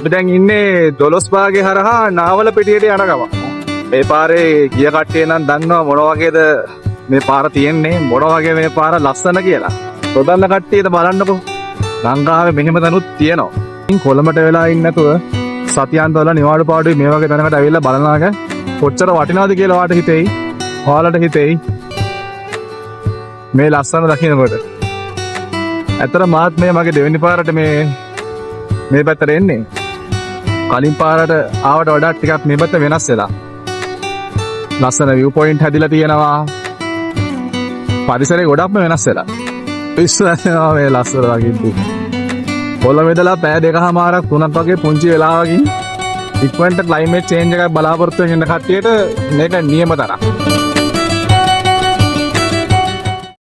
අපි දැන් ඉන්නේ දොළොස්පාගේ හරහා නාවල පිටියට යන ගම. මේ පාරේ ගිය කට්ටිය නම් දන්නවා මොන වගේද මේ පාර තියෙන්නේ, මොන වගේ මේ පාර ලස්සන කියලා. රොදන්න කට්ටියද බලන්නකෝ. ලංකාවේ මෙහෙම තැනුත් තියෙනවා. ඉතින් කොළඹට වෙලා ඉන්නේ නැතුව සතියන්තවල නිවාඩු පාඩුවේ මේ වගේ තැනකට ඇවිල්ලා බලනාක කොච්චර වටිනවද කියලා වාට හිතෙයි. ඔයාලට හිතෙයි. මේ ලස්සන දකින්නකොට. ඇත්තට මාත් මේ මගේ දෙවෙනි පාරට මේ පැත්තට එන්නේ. කලින් පාරට ආවට වඩා ටිකක් මේ පැත්ත වෙනස් වෙලා. ලස්සන view point හැදිලා තියෙනවා. පරිසරය ගොඩක්ම වෙනස් වෙලා. විශ්වාසනවා මේ ලස්සන වගේ. කොළඹදලා පැය දෙකමාරක් තුනක් වගේ පුංචි වෙලාවකින් ඉක්මනට climate change එකක් බලාපොරොත්තු වෙන කට්ටියට මේක නියම තරම්.